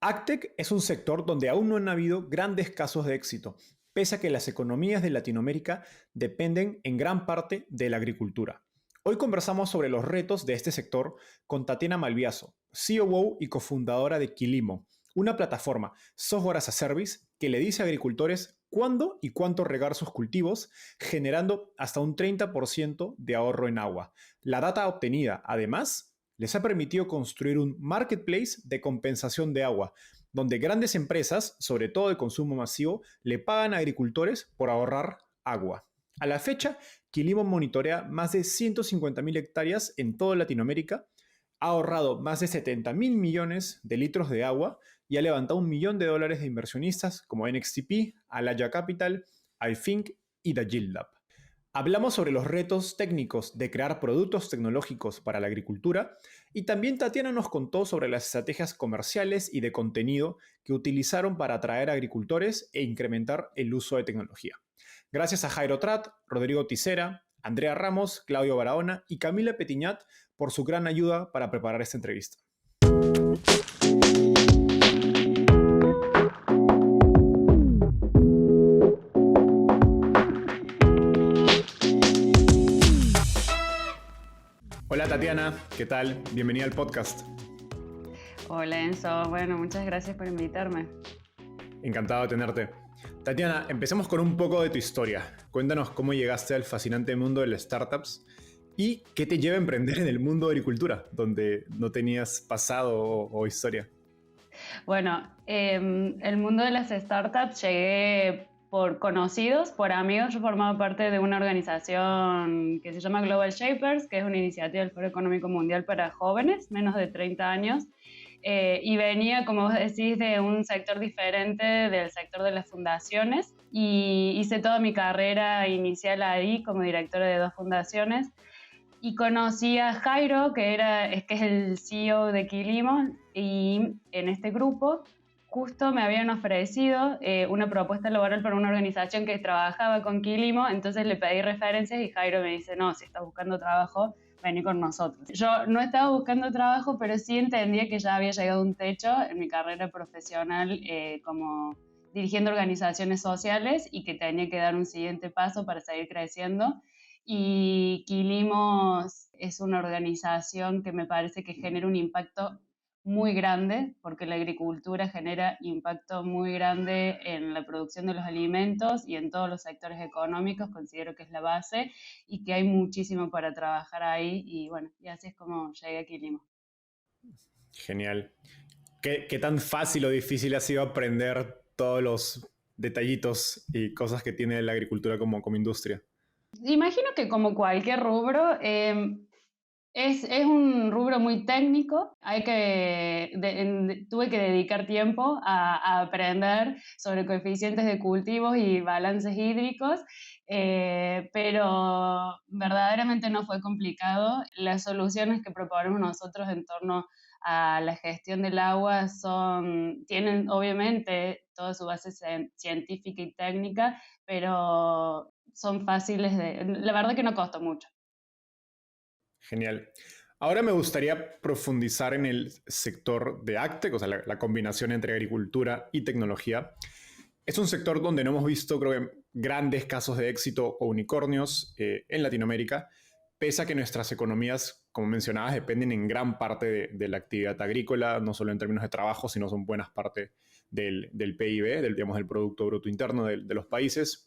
AgTech es un sector donde aún no han habido grandes casos de éxito, pese a que las economías de Latinoamérica dependen en gran parte de la agricultura. Hoy conversamos sobre los retos de este sector con Tatiana Malviaso, COO y cofundadora de Quilimo, una plataforma software as a service que le dice a agricultores cuándo y cuánto regar sus cultivos, generando hasta un 30% de ahorro en agua. La data obtenida, además, les ha permitido construir un marketplace de compensación de agua, donde grandes empresas, sobre todo de consumo masivo, le pagan a agricultores por ahorrar agua. A la fecha, Quilimo monitorea más de 150.000 hectáreas en toda Latinoamérica, ha ahorrado más de 70.000 millones de litros de agua y ha levantado $1 millón de inversionistas como NXTP, Alaya Capital, iThink y The Yield Lab. Hablamos sobre los retos técnicos de crear productos tecnológicos para la agricultura y también Tatiana nos contó sobre las estrategias comerciales y de contenido que utilizaron para atraer a agricultores e incrementar el uso de tecnología. Gracias a Jairo Trat, Rodrigo Tisera, Andrea Ramos, Claudio Barahona y Camila Petiñat por su gran ayuda para preparar esta entrevista. Hola Tatiana, ¿qué tal? Bienvenida al podcast. Hola Enzo, bueno, muchas gracias por invitarme. Encantado de tenerte. Tatiana, empecemos con un poco de tu historia. Cuéntanos cómo llegaste al fascinante mundo de las startups y qué te lleva a emprender en el mundo de agricultura, donde no tenías pasado o historia. Bueno, el mundo de las startups llegué por conocidos, por amigos. Yo formaba parte de una organización que se llama Global Shapers, que es una iniciativa del Foro Económico Mundial para jóvenes, menos de 30 años. Y venía, como vos decís, de un sector diferente, del sector de las fundaciones. Y hice toda mi carrera inicial ahí como directora de 2 fundaciones. Y conocí a Jairo, que es el CEO de Quilimo, y en este grupo justo me habían ofrecido una propuesta laboral para una organización que trabajaba con Quilimo, entonces le pedí referencias y Jairo me dice, no, si estás buscando trabajo, vení con nosotros. Yo no estaba buscando trabajo, pero sí entendía que ya había llegado a un techo en mi carrera profesional como dirigiendo organizaciones sociales y que tenía que dar un siguiente paso para seguir creciendo. Y Quilimos es una organización que me parece que genera un impacto muy grande, porque la agricultura genera impacto muy grande en la producción de los alimentos y en todos los sectores económicos, considero que es la base y que hay muchísimo para trabajar ahí y bueno, y así es como llegué a Quilimo. Genial. ¿Qué tan fácil o difícil ha sido aprender todos los detallitos y cosas que tiene la agricultura como industria? Imagino que como cualquier rubro, es un rubro muy técnico, tuve que dedicar tiempo a aprender sobre coeficientes de cultivos y balances hídricos, pero verdaderamente no fue complicado. Las soluciones que proponemos nosotros en torno a la gestión del agua tienen obviamente toda su base científica y técnica, pero son la verdad que no costó mucho. Genial. Ahora me gustaría profundizar en el sector de AgTech, o sea, la combinación entre agricultura y tecnología. Es un sector donde no hemos visto, creo que, grandes casos de éxito o unicornios en Latinoamérica, pese a que nuestras economías, como mencionabas, dependen en gran parte de la actividad agrícola, no solo en términos de trabajo, sino son buenas parte del PIB, digamos, del Producto Bruto Interno de los países.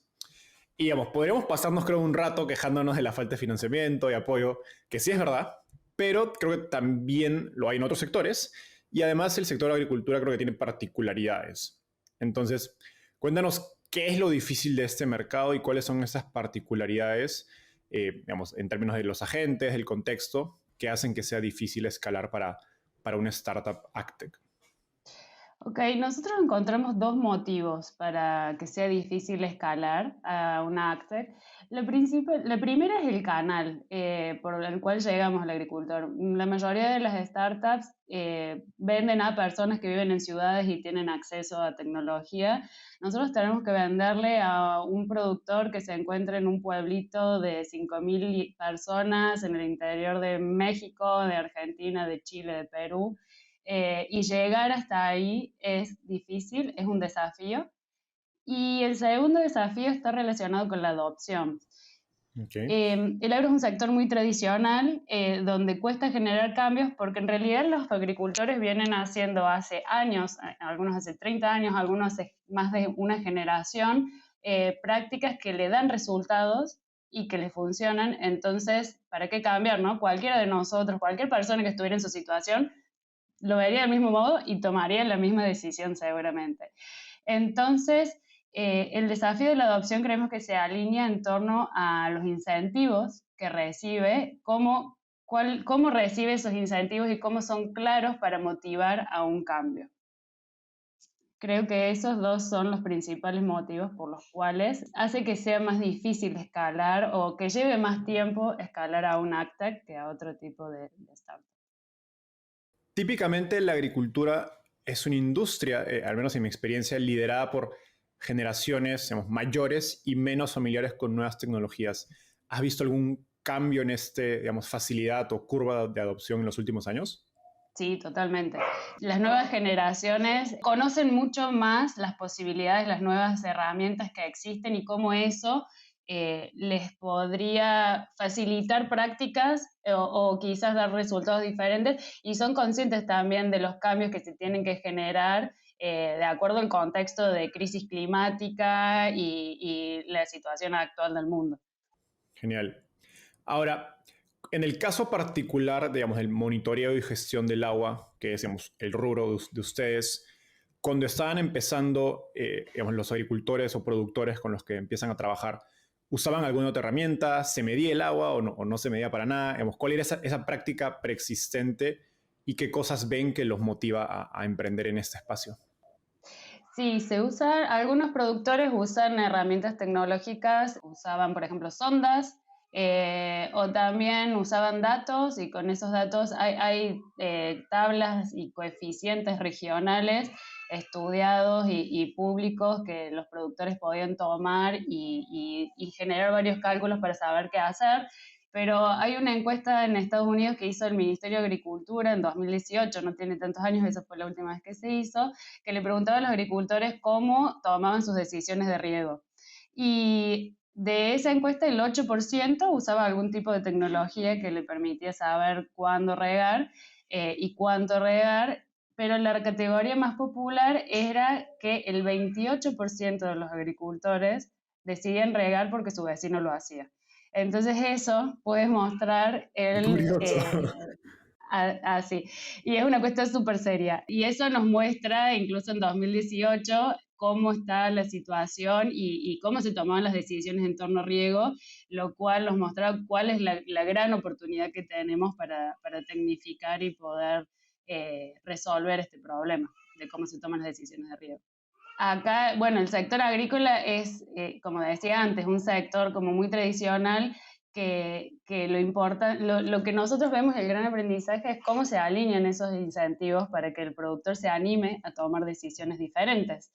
Y digamos, podríamos pasarnos, creo, un rato quejándonos de la falta de financiamiento y apoyo, que sí es verdad, pero creo que también lo hay en otros sectores. Y además el sector de la agricultura creo que tiene particularidades. Entonces, cuéntanos qué es lo difícil de este mercado y cuáles son esas particularidades, digamos, en términos de los agentes, del contexto, que hacen que sea difícil escalar para una startup AgTech. Ok, nosotros encontramos 2 motivos para que sea difícil escalar a una AgTech. La primera es el canal por el cual llegamos al agricultor. La mayoría de las startups venden a personas que viven en ciudades y tienen acceso a tecnología. Nosotros tenemos que venderle a un productor que se encuentra en un pueblito de 5.000 personas en el interior de México, de Argentina, de Chile, de Perú. y llegar hasta ahí es difícil, es un desafío. Y el segundo desafío está relacionado con la adopción. Okay. El agro es un sector muy tradicional, donde cuesta generar cambios porque en realidad los agricultores vienen haciendo hace años, algunos hace 30 años, algunos hace más de una generación, prácticas que le dan resultados y que le funcionan. Entonces, ¿para qué cambiar, no? Cualquiera de nosotros, cualquier persona que estuviera en su situación, lo vería del mismo modo y tomaría la misma decisión seguramente. Entonces, el desafío de la adopción creemos que se alinea en torno a los incentivos que recibe, cómo recibe esos incentivos y cómo son claros para motivar a un cambio. Creo que esos dos son los principales motivos por los cuales hace que sea más difícil escalar o que lleve más tiempo escalar a un ACTAC que a otro tipo de startup. Típicamente la agricultura es una industria, al menos en mi experiencia, liderada por generaciones, digamos, mayores y menos familiares con nuevas tecnologías. ¿Has visto algún cambio en este, digamos, facilidad o curva de adopción en los últimos años? Sí, totalmente. Las nuevas generaciones conocen mucho más las posibilidades, las nuevas herramientas que existen y cómo eso les podría facilitar prácticas o quizás dar resultados diferentes, y son conscientes también de los cambios que se tienen que generar de acuerdo al contexto de crisis climática y la situación actual del mundo. Genial. Ahora, en el caso particular, digamos, el monitoreo y gestión del agua, que es, digamos, el rubro de ustedes, cuando estaban empezando, digamos, los agricultores o productores con los que empiezan a trabajar, ¿usaban alguna otra herramienta? ¿Se medía el agua o no se medía para nada? Digamos, ¿cuál era esa práctica preexistente y qué cosas ven que los motiva a emprender en este espacio? Sí, algunos productores usan herramientas tecnológicas, usaban, por ejemplo, sondas, o también usaban datos, y con esos datos hay tablas y coeficientes regionales estudiados y públicos que los productores podían tomar y generar varios cálculos para saber qué hacer. Pero hay una encuesta en Estados Unidos que hizo el Ministerio de Agricultura en 2018, no tiene tantos años, esa fue la última vez que se hizo, que le preguntaba a los agricultores cómo tomaban sus decisiones de riego. Y de esa encuesta, el 8% usaba algún tipo de tecnología que le permitía saber cuándo regar y cuánto regar, pero la categoría más popular era que el 28% de los agricultores decidían regar porque su vecino lo hacía. Entonces eso puede mostrar Qué el, curioso. así. Y es una cuestión súper seria. Y eso nos muestra, incluso en 2018, cómo está la situación y cómo se tomaban las decisiones en torno a riego, lo cual nos muestra cuál es la gran oportunidad que tenemos para tecnificar y poder resolver este problema de cómo se toman las decisiones de riego. Acá, bueno, el sector agrícola es, como decía antes, un sector como muy tradicional que lo que nosotros vemos, el gran aprendizaje, es cómo se alinean esos incentivos para que el productor se anime a tomar decisiones diferentes.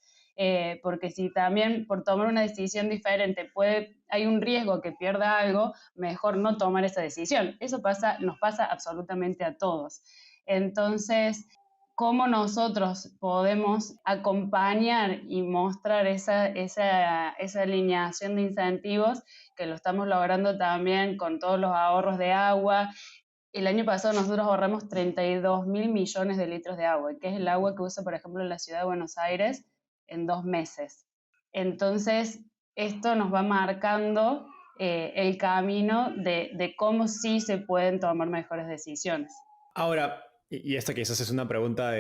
Porque si también por tomar una decisión diferente hay un riesgo que pierda algo, mejor no tomar esa decisión. Eso nos pasa absolutamente a todos. Entonces, cómo nosotros podemos acompañar y mostrar esa alineación de incentivos, que lo estamos logrando también con todos los ahorros de agua. El año pasado nosotros ahorramos 32 mil millones de litros de agua, que es el agua que usa, por ejemplo, la ciudad de Buenos Aires en 2 meses. Entonces, esto nos va marcando el camino de cómo sí se pueden tomar mejores decisiones. Ahora, y esta quizás es una pregunta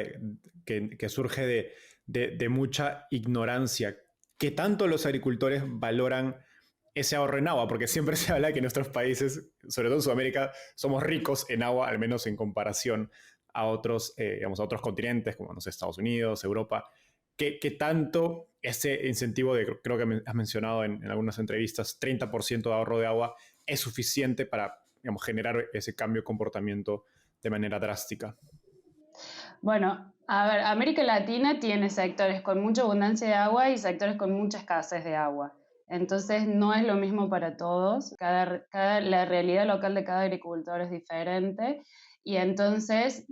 que surge de mucha ignorancia. ¿Qué tanto los agricultores valoran ese ahorro en agua? Porque siempre se habla que en nuestros países, sobre todo en Sudamérica, somos ricos en agua, al menos en comparación a otros, digamos, a otros continentes, como no sé, Estados Unidos, Europa. ¿Qué tanto ese incentivo creo que has mencionado en algunas entrevistas, 30% de ahorro de agua, es suficiente para, digamos, generar ese cambio de comportamiento de manera drástica? Bueno, a ver, América Latina tiene sectores con mucha abundancia de agua y sectores con mucha escasez de agua. Entonces no es lo mismo para todos. La realidad local de cada agricultor es diferente. Y entonces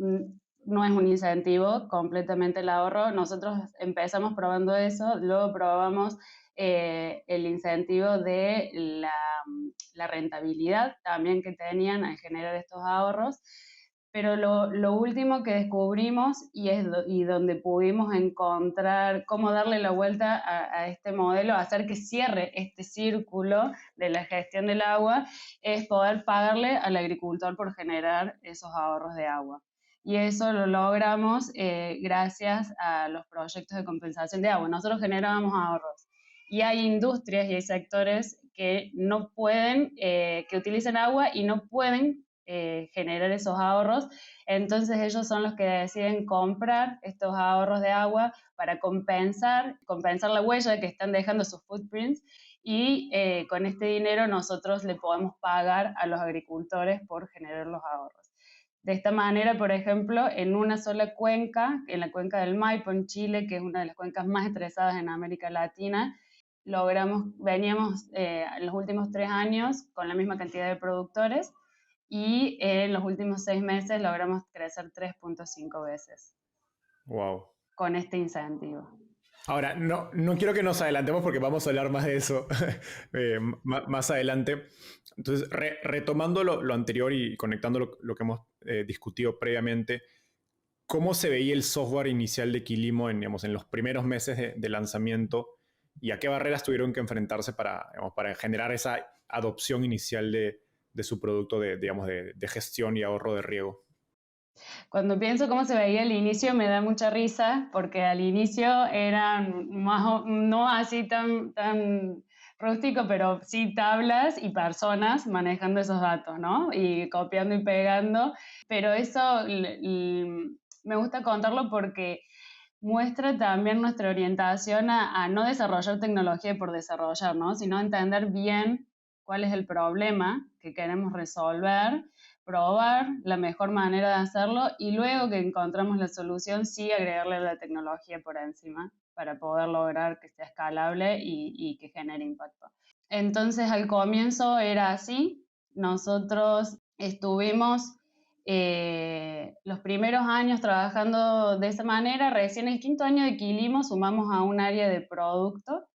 no es un incentivo completamente el ahorro. Nosotros empezamos probando eso, luego probamos el incentivo de la rentabilidad también que tenían al generar estos ahorros. Pero lo último que descubrimos y donde pudimos encontrar cómo darle la vuelta a este modelo, hacer que cierre este círculo de la gestión del agua, es poder pagarle al agricultor por generar esos ahorros de agua. Y eso lo logramos gracias a los proyectos de compensación de agua. Nosotros generábamos ahorros y hay industrias y hay sectores que no pueden, que utilizan agua y no pueden generar esos ahorros. Entonces ellos son los que deciden comprar estos ahorros de agua para compensar la huella que están dejando sus footprints y con este dinero nosotros le podemos pagar a los agricultores por generar los ahorros. De esta manera, por ejemplo, en una sola cuenca, en la cuenca del Maipo en Chile, que es una de las cuencas más estresadas en América Latina, veníamos en los últimos 3 años con la misma cantidad de productores y en los últimos 6 meses logramos crecer 3.5 veces Wow. con este incentivo. Ahora, no quiero que nos adelantemos porque vamos a hablar más de eso más adelante. Entonces, retomando lo anterior y conectando lo que hemos discutido previamente, ¿cómo se veía el software inicial de Quilimo digamos, en los primeros meses de lanzamiento y a qué barreras tuvieron que enfrentarse para generar esa adopción inicial de su producto digamos, de gestión y ahorro de riego? Cuando pienso cómo se veía al inicio me da mucha risa porque al inicio eran no así tan rústico, pero sí tablas y personas manejando esos datos, ¿no? Y copiando y pegando. Pero eso me gusta contarlo porque muestra también nuestra orientación a no desarrollar tecnología por desarrollar, ¿no? Sino entender bien cuál es el problema que queremos resolver, probar la mejor manera de hacerlo y luego que encontramos la solución, sí agregarle la tecnología por encima para poder lograr que sea escalable y que genere impacto. Entonces, al comienzo era así. Nosotros estuvimos los primeros años trabajando de esa manera. Recién el quinto año de Quilimo sumamos a un área de producto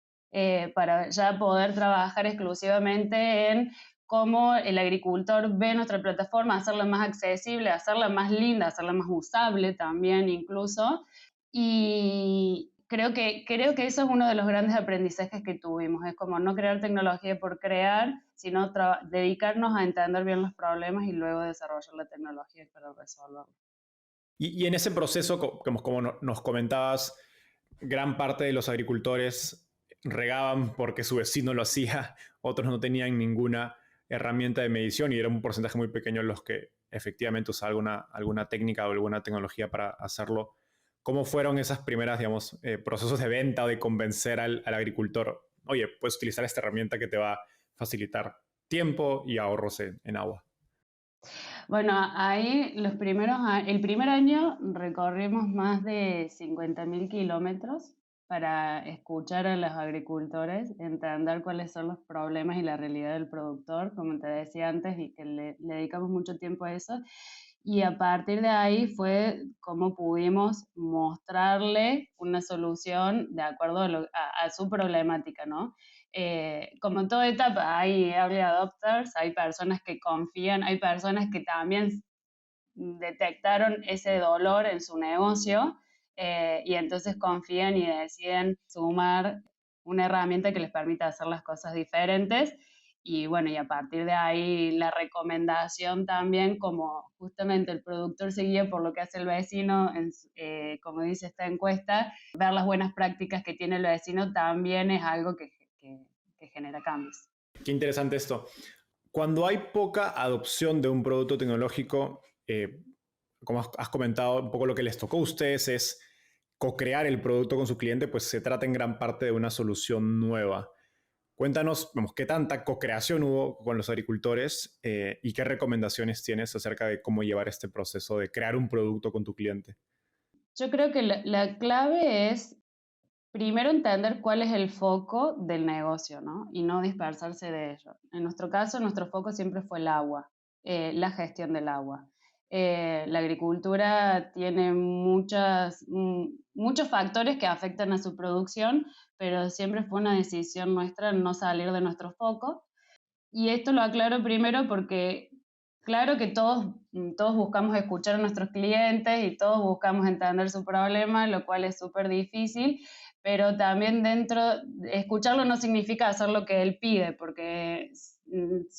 para ya poder trabajar exclusivamente en cómo el agricultor ve nuestra plataforma, hacerla más accesible, hacerla más linda, hacerla más usable también incluso. Y creo que eso es uno de los grandes aprendizajes que tuvimos, es como no crear tecnología por crear, sino dedicarnos a entender bien los problemas y luego desarrollar la tecnología para resolverlos. Y en ese proceso, como nos comentabas, gran parte de los agricultores regaban porque su vecino lo hacía, otros no tenían ninguna herramienta de medición y era un porcentaje muy pequeño los que efectivamente usaban alguna técnica o alguna tecnología para hacerlo. ¿Cómo fueron esas primeras, digamos, procesos de venta o de convencer al agricultor? Oye, puedes utilizar esta herramienta que te va a facilitar tiempo y ahorros en agua. Bueno, ahí el primer año recorrimos más de 50.000 kilómetros para escuchar a los agricultores, entender cuáles son los problemas y la realidad del productor, como te decía antes, y que le dedicamos mucho tiempo a eso. Y a partir de ahí fue cómo pudimos mostrarle una solución de acuerdo a su problemática, ¿no? Como en toda etapa, hay early adopters, hay personas que confían, hay personas que también detectaron ese dolor en su negocio y entonces confían y deciden sumar una herramienta que les permita hacer las cosas diferentes. Y bueno, y a partir de ahí la recomendación también, como justamente el productor se guía por lo que hace el vecino, como dice esta encuesta, ver las buenas prácticas que tiene el vecino también es algo que genera cambios. Qué interesante esto. Cuando hay poca adopción de un producto tecnológico, como has comentado, un poco lo que les tocó a ustedes es co-crear el producto con su cliente, pues se trata en gran parte de una solución nueva. Cuéntanos, vamos, qué tanta co-creación hubo con los agricultores y qué recomendaciones tienes acerca de cómo llevar este proceso de crear un producto con tu cliente. Yo creo que la clave es primero entender cuál es el foco del negocio, ¿no? Y no dispersarse de ello. En nuestro caso, nuestro foco siempre fue el agua, la gestión del agua. La agricultura tiene muchos factores que afectan a su producción, pero siempre fue una decisión nuestra no salir de nuestro foco. Y esto lo aclaro primero porque claro que todos buscamos escuchar a nuestros clientes y todos buscamos entender su problema, lo cual es súper difícil, pero también escucharlo no significa hacer lo que él pide, porque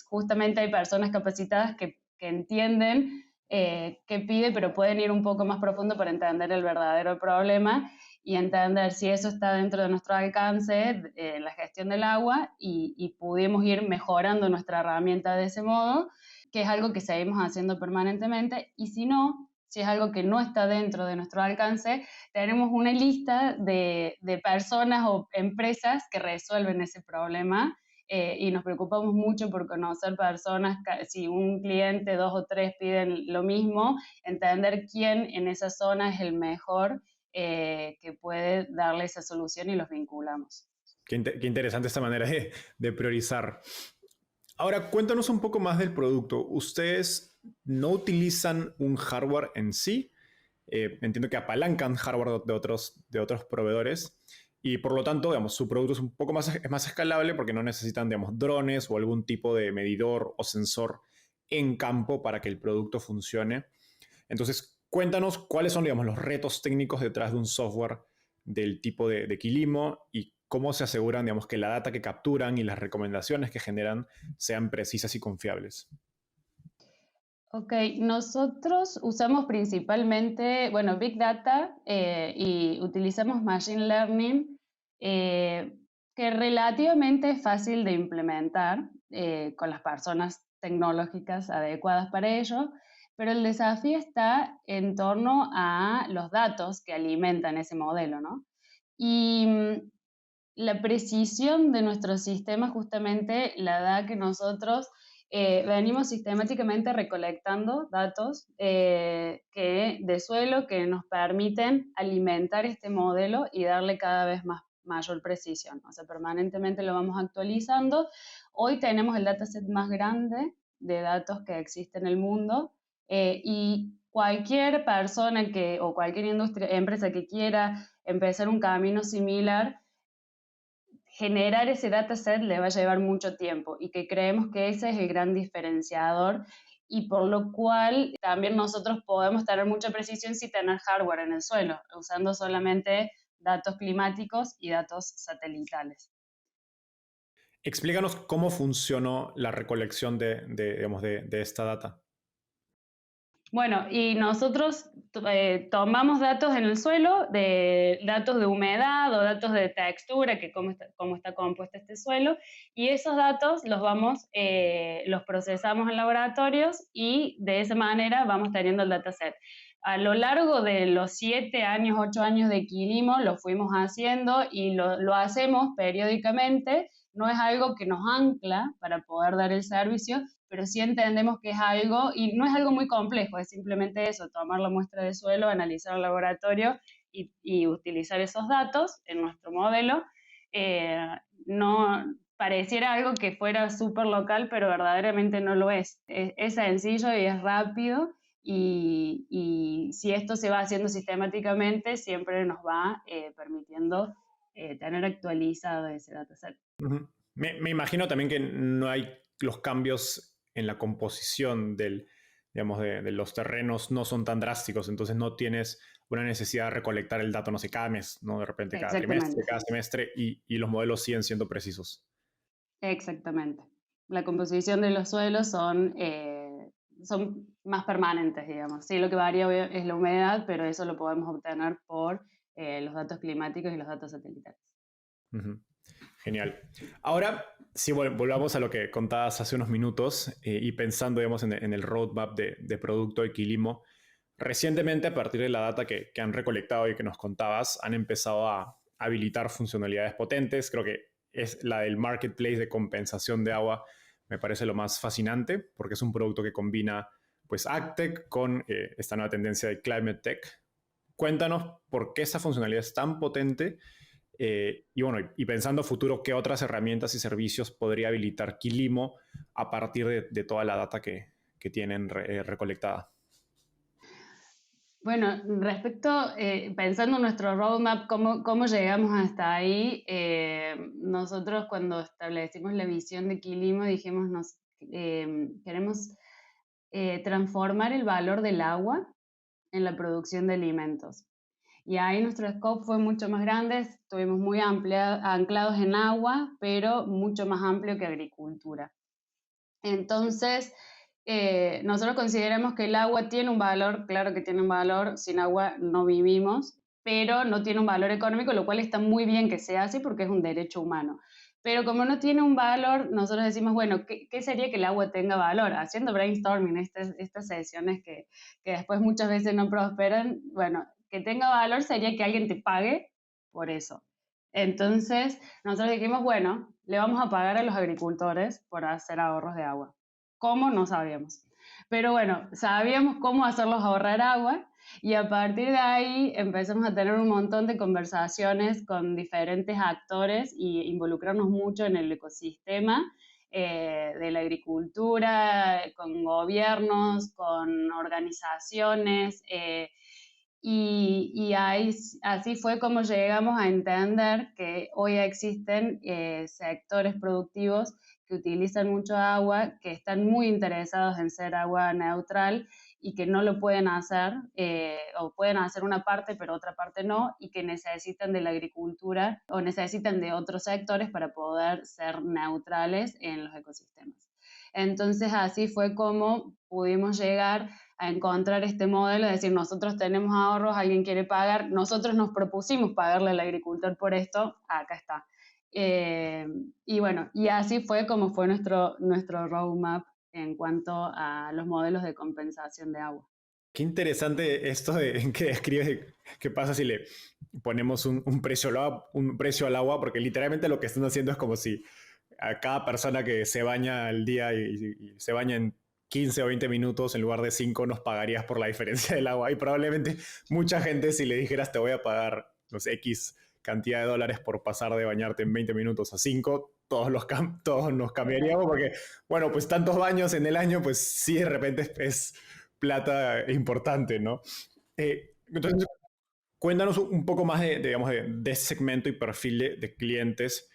justamente hay personas capacitadas que entienden qué pide, pero pueden ir un poco más profundo para entender el verdadero problema y entender si eso está dentro de nuestro alcance en la gestión del agua y pudimos ir mejorando nuestra herramienta de ese modo, que es algo que seguimos haciendo permanentemente, y si no, si es algo que no está dentro de nuestro alcance, tenemos una lista de personas o empresas que resuelven ese problema y nos preocupamos mucho por conocer personas, si un cliente, dos o tres piden lo mismo, entender quién en esa zona es el mejor que puede darle esa solución y los vinculamos. Qué interesante esta manera de priorizar. Ahora, cuéntanos un poco más del producto. ¿Ustedes no utilizan un hardware en sí? Entiendo que apalancan hardware de otros proveedores y por lo tanto, digamos, su producto es un poco más escalable porque no necesitan, digamos, drones o algún tipo de medidor o sensor en campo para que el producto funcione. Entonces, cuéntanos cuáles son, digamos, los retos técnicos detrás de un software del tipo de Quilimo y cómo se aseguran, digamos, que la data que capturan y las recomendaciones que generan sean precisas y confiables. Ok, nosotros usamos principalmente, bueno, Big Data y utilizamos Machine Learning, que es relativamente fácil de implementar con las personas tecnológicas adecuadas para ello, pero el desafío está en torno a los datos que alimentan ese modelo, ¿no? Y la precisión de nuestro sistema justamente la da que nosotros venimos sistemáticamente recolectando datos de suelo que nos permiten alimentar este modelo y darle cada vez mayor precisión. O sea, permanentemente lo vamos actualizando. Hoy tenemos el dataset más grande de datos que existe en el mundo y cualquier persona o cualquier empresa que quiera empezar un camino similar, generar ese dataset le va a llevar mucho tiempo y que creemos que ese es el gran diferenciador y por lo cual también nosotros podemos tener mucha precisión sin tener hardware en el suelo, usando solamente datos climáticos y datos satelitales. Explícanos cómo funcionó la recolección digamos, de esta data. Bueno, y nosotros tomamos datos en el suelo, datos de humedad o datos de textura, que cómo está compuesto este suelo, y esos datos los procesamos en laboratorios y de esa manera vamos teniendo el dataset. A lo largo de los 7 años, 8 años de Quilimo lo fuimos haciendo y lo hacemos periódicamente. No es algo que nos ancla para poder dar el servicio, pero sí entendemos que es algo, y no es algo muy complejo, es simplemente eso, tomar la muestra de suelo, analizar el laboratorio y utilizar esos datos en nuestro modelo. No pareciera algo que fuera súper local, pero verdaderamente no lo es. Es sencillo y es rápido, y si esto se va haciendo sistemáticamente, siempre nos va permitiendo tener actualizado ese dataset. Uh-huh. Me imagino también que no hay los cambios en la composición digamos, de los terrenos no son tan drásticos, entonces no tienes una necesidad de recolectar el dato, no sé, cada mes, ¿no? De repente cada trimestre, cada semestre, y los modelos siguen siendo precisos. Exactamente. La composición de los suelos son más permanentes, digamos. Sí, lo que varía es la humedad, pero eso lo podemos obtener por los datos climáticos y los datos satelitales. Uh-huh. Genial. Ahora, si volvamos a lo que contabas hace unos minutos y pensando, digamos, en el roadmap de producto de Quilimo, recientemente, a partir de la data que han recolectado y que nos contabas, han empezado a habilitar funcionalidades potentes. Creo que es la del marketplace de compensación de agua, me parece lo más fascinante, porque es un producto que combina pues AgTech con esta nueva tendencia de Climate Tech. Cuéntanos por qué esta funcionalidad es tan potente y bueno, y pensando futuro, ¿qué otras herramientas y servicios podría habilitar Quilimo a partir de toda la data que tienen recolectada? Bueno, respecto, pensando en nuestro roadmap, cómo llegamos hasta ahí, nosotros cuando establecimos la visión de Quilimo dijimos, queremos transformar el valor del agua en la producción de alimentos. Y ahí nuestro scope fue mucho más grande, estuvimos muy anclados en agua, pero mucho más amplio que agricultura. Entonces, nosotros consideramos que el agua tiene un valor, claro que tiene un valor, sin agua no vivimos, pero no tiene un valor económico, lo cual está muy bien que sea así porque es un derecho humano. Pero como no tiene un valor, nosotros decimos, bueno, ¿qué sería que el agua tenga valor? Haciendo brainstorming, estas sesiones que después muchas veces no prosperan, bueno, que tenga valor sería que alguien te pague por eso. Entonces, nosotros dijimos, bueno, le vamos a pagar a los agricultores por hacer ahorros de agua. ¿Cómo? No sabíamos. Pero bueno, sabíamos cómo hacerlos ahorrar agua y a partir de ahí empezamos a tener un montón de conversaciones con diferentes actores y involucrarnos mucho en el ecosistema de la agricultura, con gobiernos, con organizaciones. Y ahí, así fue como llegamos a entender que hoy existen sectores productivos que utilizan mucho agua, que están muy interesados en ser agua neutral y que no lo pueden hacer, o pueden hacer una parte, pero otra parte no, y que necesitan de la agricultura o necesitan de otros sectores para poder ser neutrales en los ecosistemas. Entonces, así fue como pudimos llegar a encontrar este modelo, es decir, nosotros tenemos ahorros, alguien quiere pagar, nosotros nos propusimos pagarle al agricultor por esto, acá está. Eh, y bueno, y así fue como fue nuestro roadmap en cuanto a los modelos de compensación de agua. Qué interesante esto de que describes qué pasa si le ponemos un precio al agua, porque literalmente lo que están haciendo es como si a cada persona que se baña al día y se baña en 15 o 20 minutos en lugar de 5 nos pagarías por la diferencia del agua. Y probablemente mucha gente si le dijeras te voy a pagar los X cantidad de dólares por pasar de bañarte en 20 minutos a 5, todos nos cambiaríamos porque, bueno, pues tantos baños en el año, pues sí, de repente es plata importante, ¿no? Entonces, cuéntanos un poco más digamos, de ese segmento y perfil de clientes,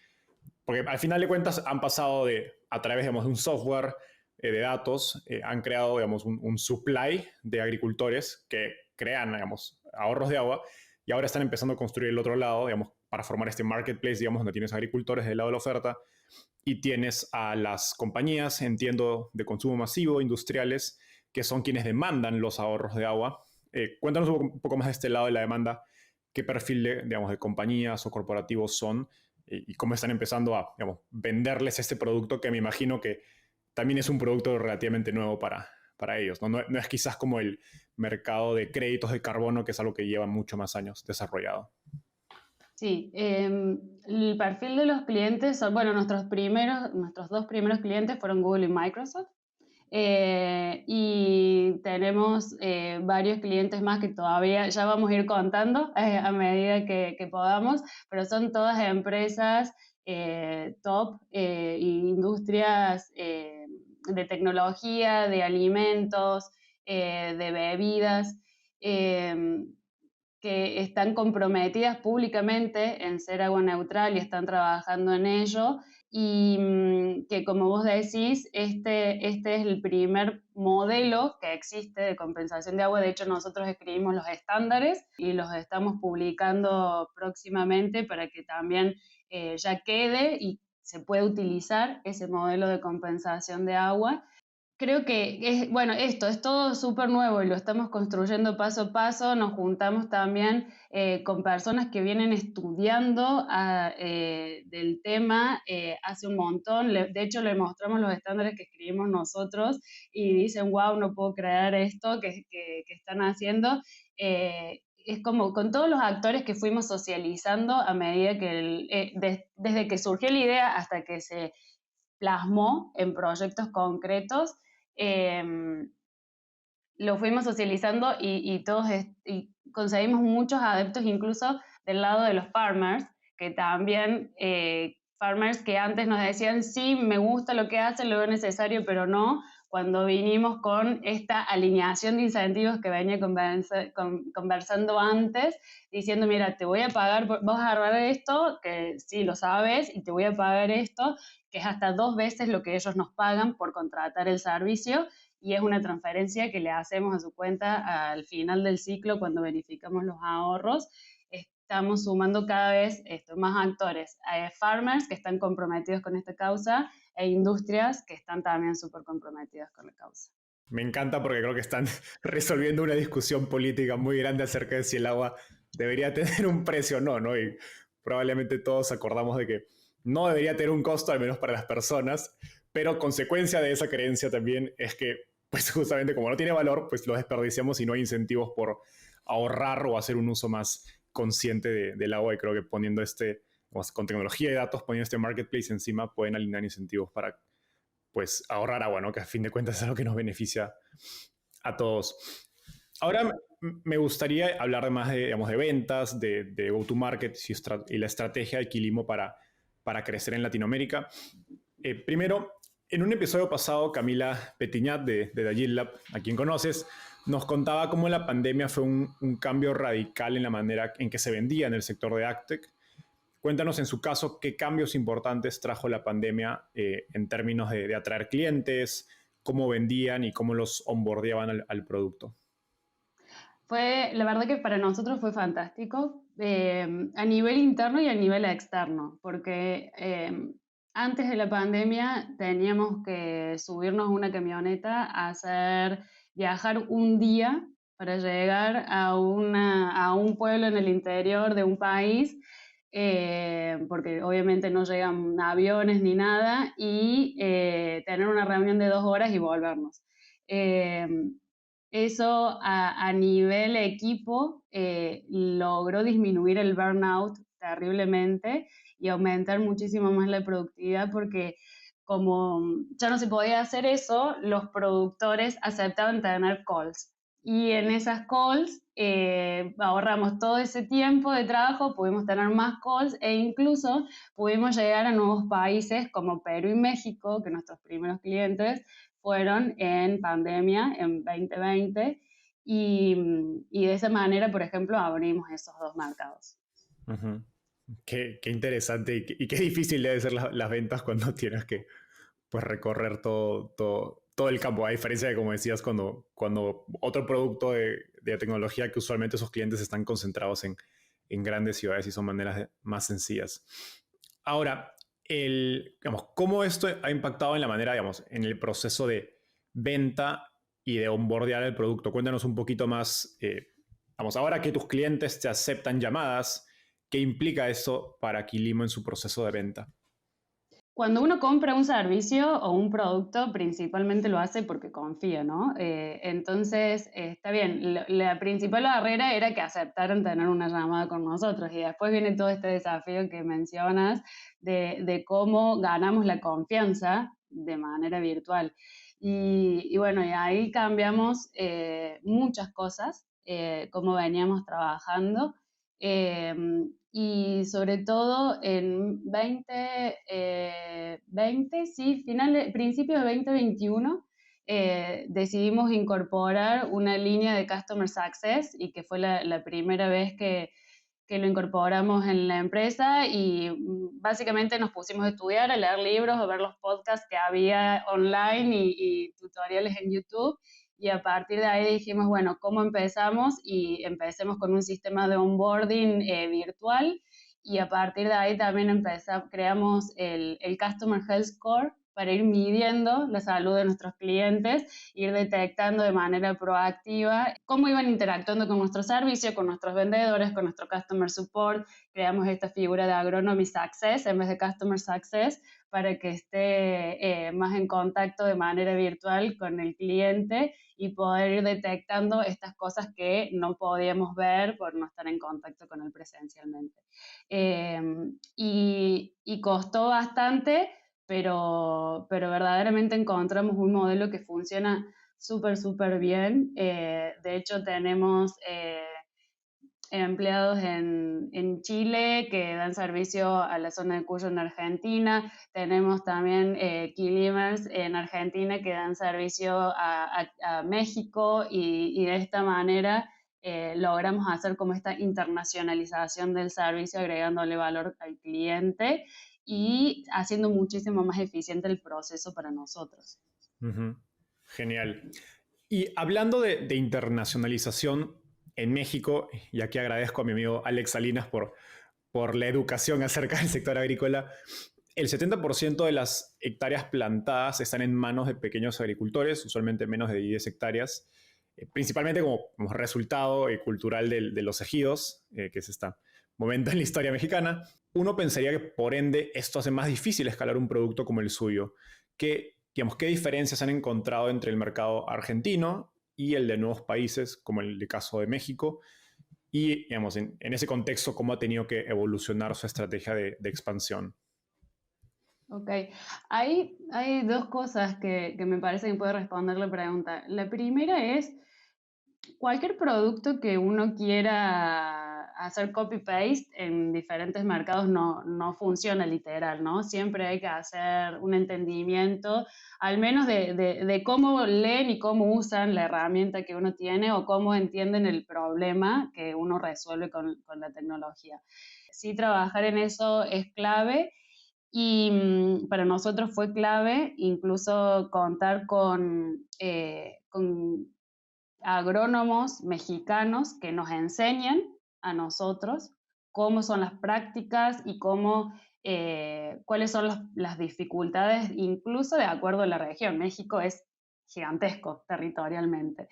porque al final de cuentas han pasado a través digamos, de un software de datos, han creado digamos, un supply de agricultores que crean digamos, ahorros de agua y ahora están empezando a construir el otro lado, digamos, para formar este marketplace, digamos, donde tienes agricultores del lado de la oferta y tienes a las compañías, entiendo, de consumo masivo, industriales, que son quienes demandan los ahorros de agua. Cuéntanos un poco más de este lado de la demanda, qué perfil digamos, de compañías o corporativos son y cómo están empezando a digamos, venderles este producto que me imagino que también es un producto relativamente nuevo para ellos. No es quizás como el mercado de créditos de carbono, que es algo que lleva mucho más años desarrollado. Sí, el perfil de los clientes son, bueno, nuestros dos primeros clientes fueron Google y Microsoft. Y tenemos varios clientes más que todavía ya vamos a ir contando a medida que podamos, pero son todas empresas top, industrias de tecnología, de alimentos, de bebidas. eh, que están comprometidas públicamente en ser agua neutral y están trabajando en ello. Y que como vos decís, este es el primer modelo que existe de compensación de agua. De hecho, nosotros escribimos los estándares y los estamos publicando próximamente para que también ya quede y se pueda utilizar ese modelo de compensación de agua. Creo que es, bueno, esto es todo súper nuevo y lo estamos construyendo paso a paso. Nos juntamos también con personas que vienen estudiando del tema hace un montón. De hecho, le mostramos los estándares que escribimos nosotros y dicen, wow, no puedo creer esto que están haciendo. Es como con todos los actores que fuimos socializando a medida que, desde que surgió la idea hasta que se plasmó en proyectos concretos, eh, lo fuimos socializando y todos y conseguimos muchos adeptos incluso del lado de los farmers, que también farmers que antes nos decían sí, me gusta lo que hacen, lo veo necesario, pero no, cuando vinimos con esta alineación de incentivos que venía conversando antes, diciendo, mira, te voy a pagar, vas a agarrar esto, que sí lo sabes, y te voy a pagar esto, que es hasta 2 veces lo que ellos nos pagan por contratar el servicio, y es una transferencia que le hacemos a su cuenta al final del ciclo cuando verificamos los ahorros. Estamos sumando cada vez más actores, farmers que están comprometidos con esta causa e industrias que están también súper comprometidas con la causa. Me encanta porque creo que están resolviendo una discusión política muy grande acerca de si el agua debería tener un precio o no, ¿no? Y probablemente todos acordamos de que no debería tener un costo, al menos para las personas, pero consecuencia de esa creencia también es que, pues justamente como no tiene valor, pues lo desperdiciamos y no hay incentivos por ahorrar o hacer un uso más consciente del agua, y creo que poniendo con tecnología de datos, poniendo este marketplace encima, pueden alinear incentivos para pues ahorrar agua, ¿no? Que a fin de cuentas es algo que nos beneficia a todos. Ahora me gustaría hablar más de, digamos, de ventas, de go-to-market y la estrategia de Quilimo para crecer en Latinoamérica. Primero, en un episodio pasado, Camila Petiñat de Agile Lab, a quien conoces, nos contaba cómo la pandemia fue un cambio radical en la manera en que se vendía en el sector de AgTech. Cuéntanos en su caso qué cambios importantes trajo la pandemia en términos de atraer clientes, cómo vendían y cómo los onboardeaban al producto. La verdad que para nosotros fue fantástico, a nivel interno y a nivel externo, porque antes de la pandemia teníamos que subirnos a una camioneta viajar un día para llegar a un pueblo en el interior de un país, porque obviamente no llegan aviones ni nada, y tener una reunión de 2 horas y volvernos. Eh, Eso a nivel equipo logró disminuir el burnout terriblemente y aumentar muchísimo más la productividad, porque como ya no se podía hacer eso, los productores aceptaban tener calls. Y en esas calls ahorramos todo ese tiempo de trabajo, pudimos tener más calls e incluso pudimos llegar a nuevos países como Perú y México, que nuestros primeros clientes fueron en pandemia, en 2020, y de esa manera, por ejemplo, abrimos esos 2 mercados. Uh-huh. Qué interesante y qué difícil debe ser las ventas cuando tienes que pues, recorrer todo el campo, a diferencia de, como decías, cuando otro producto de tecnología, que usualmente esos clientes están concentrados en grandes ciudades y son maneras más sencillas. Ahora, digamos, ¿cómo esto ha impactado en la manera, digamos, en el proceso de venta y de onboardear el producto? Cuéntanos un poquito más, vamos, ahora que tus clientes te aceptan llamadas, ¿qué implica eso para Quilimo en su proceso de venta? Cuando uno compra un servicio o un producto, principalmente lo hace porque confía, ¿no? Entonces, está bien, la principal barrera era que aceptaran tener una llamada con nosotros, y después viene todo este desafío que mencionas de cómo ganamos la confianza de manera virtual. Y bueno, y ahí cambiamos muchas cosas, cómo veníamos trabajando. Y sobre todo en 2020, sí, principios de 2021, decidimos incorporar una línea de Customer Success, y que fue la primera vez que lo incorporamos en la empresa, y básicamente nos pusimos a estudiar, a leer libros, a ver los podcasts que había online y tutoriales en YouTube. Y a partir de ahí dijimos, bueno, ¿cómo empezamos? Y empecemos con un sistema de onboarding virtual, y a partir de ahí también creamos el Customer Health Score para ir midiendo la salud de nuestros clientes, ir detectando de manera proactiva cómo iban interactuando con nuestro servicio, con nuestros vendedores, con nuestro Customer Support. Creamos esta figura de Agronomy Success en vez de Customer Success, para que esté más en contacto de manera virtual con el cliente y poder ir detectando estas cosas que no podíamos ver por no estar en contacto con él presencialmente. Eh, y costó bastante, pero verdaderamente encontramos un modelo que funciona súper, súper bien. De hecho, tenemos empleados en Chile que dan servicio a la zona de Cuyo en Argentina. Tenemos también key limers en Argentina que dan servicio a México y de esta manera logramos hacer como esta internacionalización del servicio, agregándole valor al cliente y haciendo muchísimo más eficiente el proceso para nosotros. Uh-huh. Genial. Y hablando de internacionalización en México, y aquí agradezco a mi amigo Alex Salinas por la educación acerca del sector agrícola, el 70% de las hectáreas plantadas están en manos de pequeños agricultores, usualmente menos de 10 hectáreas, principalmente como resultado cultural de los ejidos, que es este momento en la historia mexicana. Uno pensaría que, por ende, esto hace más difícil escalar un producto como el suyo. ¿Qué diferencias han encontrado entre el mercado argentino y el de nuevos países, como el caso de México? Y, digamos, en ese contexto, ¿cómo ha tenido que evolucionar su estrategia de expansión? Ok, hay dos cosas que me parece que puede responder la pregunta. La primera es, cualquier producto que uno quiera hacer copy-paste en diferentes mercados no funciona literal, ¿no? Siempre hay que hacer un entendimiento, al menos de cómo leen y cómo usan la herramienta que uno tiene o cómo entienden el problema que uno resuelve con la tecnología. Sí, trabajar en eso es clave. Y para nosotros fue clave incluso contar con agrónomos mexicanos que nos enseñan a nosotros cómo son las prácticas y cuáles son las dificultades, incluso de acuerdo a la región. México es gigantesco territorialmente.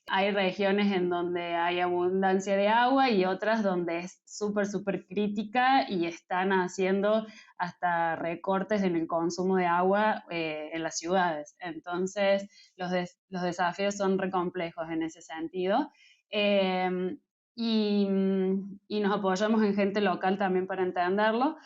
Hay regiones en donde hay abundancia de agua y otras donde es súper crítica y están haciendo hasta recortes en el consumo de agua en las ciudades. Entonces, los desafíos son re complejos en ese sentido. Eh, y nos apoyamos en gente local también para entenderlo.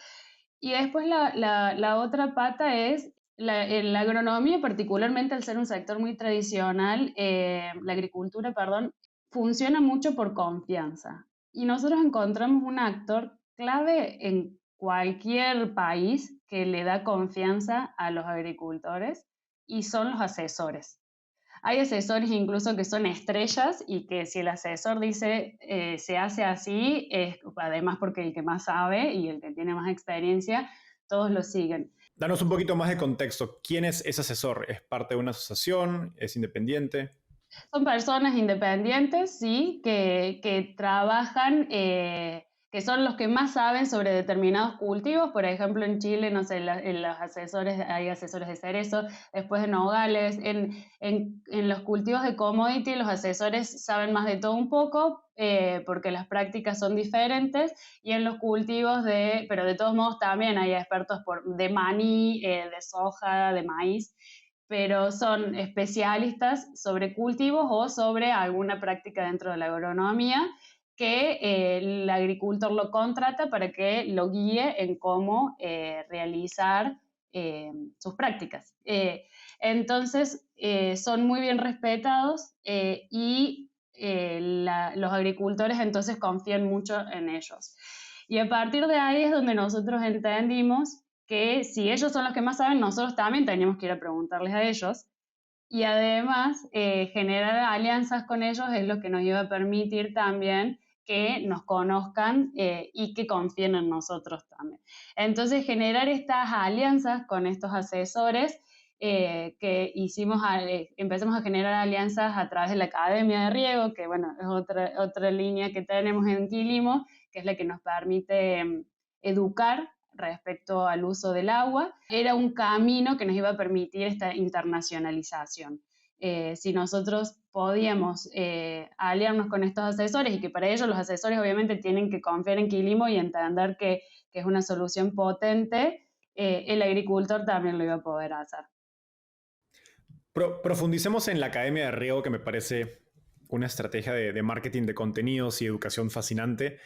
Y después la otra pata es la agronomía, particularmente al ser un sector muy tradicional, la agricultura, perdón, funciona mucho por confianza. Y nosotros encontramos un actor clave en cualquier país que le da confianza a los agricultores y son los asesores. Hay asesores incluso que son estrellas y que si el asesor dice se hace así, es además porque el que más sabe y el que tiene más experiencia, todos lo siguen. Danos un poquito más de contexto. ¿Quién es ese asesor? ¿Es parte de una asociación? ¿Es independiente? Son personas independientes, sí, que trabajan, que son los que más saben sobre determinados cultivos. Por ejemplo, en Chile, no sé, en los asesores, hay asesores de cerezo, después de nogales. En los cultivos de commodity, los asesores saben más de todo un poco, porque las prácticas son diferentes. Y en los cultivos pero de todos modos también hay expertos de maní, de soja, de maíz, pero son especialistas sobre cultivos o sobre alguna práctica dentro de la agronomía que el agricultor lo contrata para que lo guíe en cómo realizar sus prácticas. Entonces, son muy bien respetados y los agricultores entonces confían mucho en ellos. Y a partir de ahí es donde nosotros entendimos que si ellos son los que más saben, nosotros también teníamos que ir a preguntarles a ellos. Y además, generar alianzas con ellos es lo que nos iba a permitir también que nos conozcan y que confíen en nosotros también. Entonces, generar estas alianzas con estos asesores que empezamos a generar alianzas a través de la Academia de Riego, que bueno, es otra línea que tenemos en Quilimo, que es la que nos permite educar respecto al uso del agua, era un camino que nos iba a permitir esta internacionalización. Si nosotros podíamos aliarnos con estos asesores y que para ellos los asesores obviamente tienen que confiar en Quilimo y entender que es una solución potente, el agricultor también lo iba a poder hacer. Profundicemos en la Academia de Riego, que me parece una estrategia de marketing de contenidos y educación fascinante.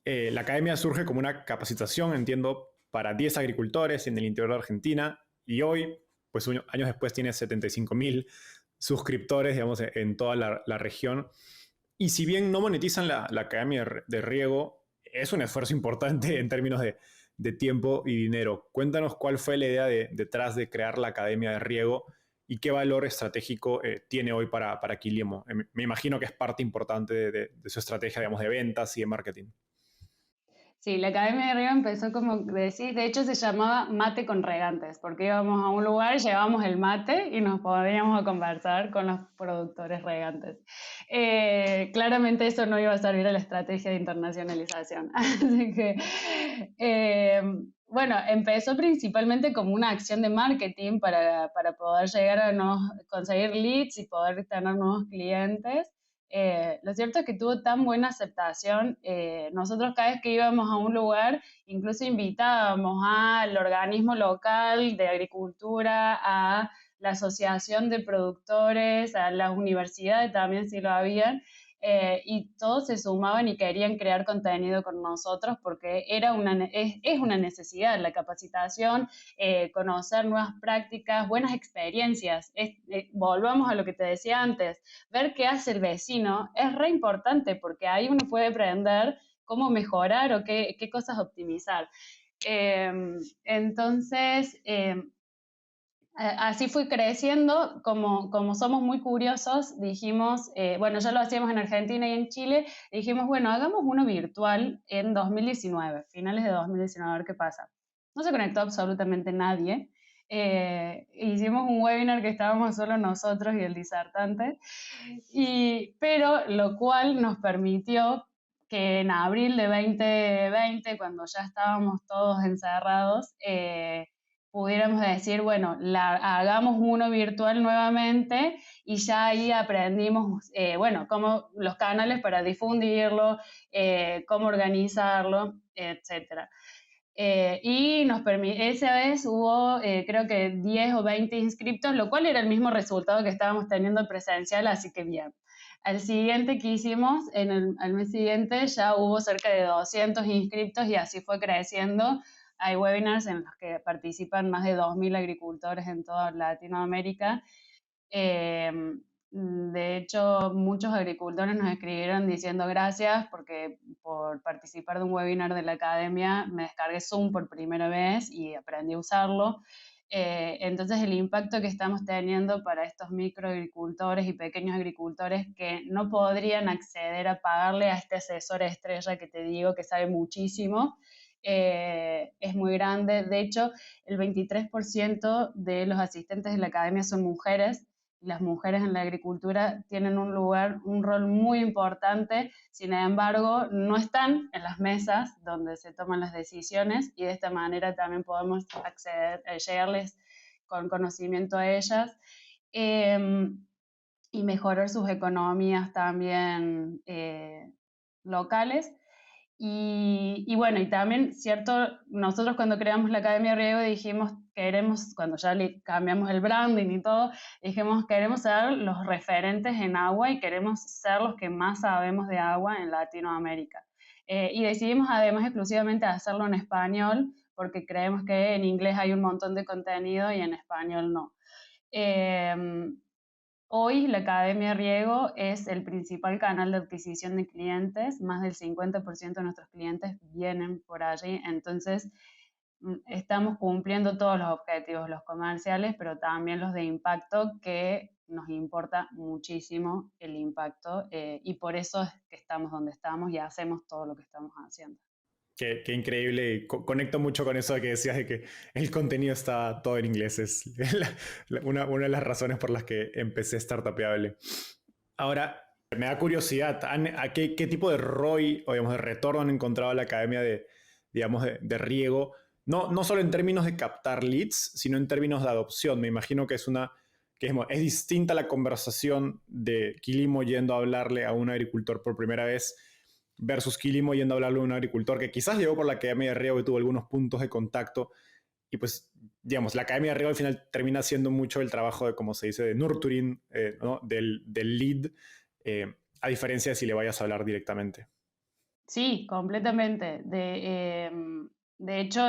La academia surge como una capacitación, entiendo, para 10 agricultores en el interior de Argentina y hoy, pues años después, tiene 75,000 suscriptores, digamos, en toda la región. Y si bien no monetizan la academia de riego, es un esfuerzo importante en términos de tiempo y dinero. Cuéntanos cuál fue la idea detrás de crear la academia de riego y qué valor estratégico tiene hoy para Quilimo. Me imagino que es parte importante de su estrategia, digamos, de ventas y de marketing. Sí, la Academia de Río empezó como decís, de hecho se llamaba Mate con Regantes, porque íbamos a un lugar, llevábamos el mate y nos poníamos a conversar con los productores regantes. Claramente eso no iba a servir a la estrategia de internacionalización. Así que, bueno, empezó principalmente como una acción de marketing para poder llegar a conseguir leads y poder tener nuevos clientes. Lo cierto es que tuvo tan buena aceptación. Nosotros cada vez que íbamos a un lugar, incluso invitábamos al organismo local de agricultura, a la asociación de productores, a las universidades también si lo habían, y todos se sumaban y querían crear contenido con nosotros porque es una necesidad la capacitación, conocer nuevas prácticas, buenas experiencias. Volvamos a lo que te decía antes, ver qué hace el vecino es re importante porque ahí uno puede aprender cómo mejorar o qué cosas optimizar. Eh, entonces, así fui creciendo, como somos muy curiosos, dijimos, bueno, ya lo hacíamos en Argentina y en Chile, dijimos, bueno, hagamos uno virtual en 2019, finales de 2019, a ver qué pasa. No se conectó absolutamente nadie. Hicimos un webinar que estábamos solo nosotros y el disertante, pero lo cual nos permitió que en abril de 2020, cuando ya estábamos todos encerrados, pudiéramos decir, bueno, hagamos uno virtual nuevamente y ya ahí aprendimos, bueno, cómo los canales para difundirlo, cómo organizarlo, etcétera. Y esa vez hubo creo que 10 o 20 inscriptos, lo cual era el mismo resultado que estábamos teniendo presencial, así que bien. Al siguiente que hicimos, al mes siguiente ya hubo cerca de 200 inscriptos y así fue creciendo. Hay webinars en los que participan más de 2.000 agricultores en toda Latinoamérica. Eh, de hecho, muchos agricultores nos escribieron diciendo gracias porque por participar de un webinar de la academia me descargué Zoom por primera vez y aprendí a usarlo. Entonces, el impacto que estamos teniendo para estos microagricultores y pequeños agricultores que no podrían acceder a pagarle a este asesor estrella que te digo que sabe muchísimo, es muy grande. De hecho, el 23% de los asistentes de la academia son mujeres. Las mujeres en la agricultura tienen un rol muy importante, sin embargo, no están en las mesas donde se toman las decisiones y de esta manera también podemos llegarles con conocimiento a ellas y mejorar sus economías también locales. Y bueno, y también, cierto, nosotros cuando creamos la Academia Riego dijimos, cuando ya le cambiamos el branding y todo, dijimos, queremos ser los referentes en agua y queremos ser los que más sabemos de agua en Latinoamérica. Y decidimos además exclusivamente hacerlo en español, porque creemos que en inglés hay un montón de contenido y en español no. Hoy la Academia Riego es el principal canal de adquisición de clientes, más del 50% de nuestros clientes vienen por allí, entonces estamos cumpliendo todos los objetivos, los comerciales, pero también los de impacto, que nos importa muchísimo el impacto y por eso es que estamos donde estamos y hacemos todo lo que estamos haciendo. Qué increíble. Y conecto mucho con eso que decías de que el contenido está todo en inglés. Es una de las razones por las que empecé Startupeable. Ahora, me da curiosidad, ¿a qué tipo de ROI o digamos, de retorno han encontrado la academia digamos, de riego? No solo en términos de captar leads, sino en términos de adopción. Me imagino que es distinta la conversación de Quilimo yendo a hablarle a un agricultor por primera vez versus Quilimo yendo a hablarle a un agricultor que quizás llegó por la Academia de Riego y tuvo algunos puntos de contacto. Y pues, digamos, la Academia de Riego al final termina siendo mucho el trabajo de, como se dice, de nurturing, ¿no? del lead, a diferencia de si le vayas a hablar directamente. Sí, completamente. De hecho,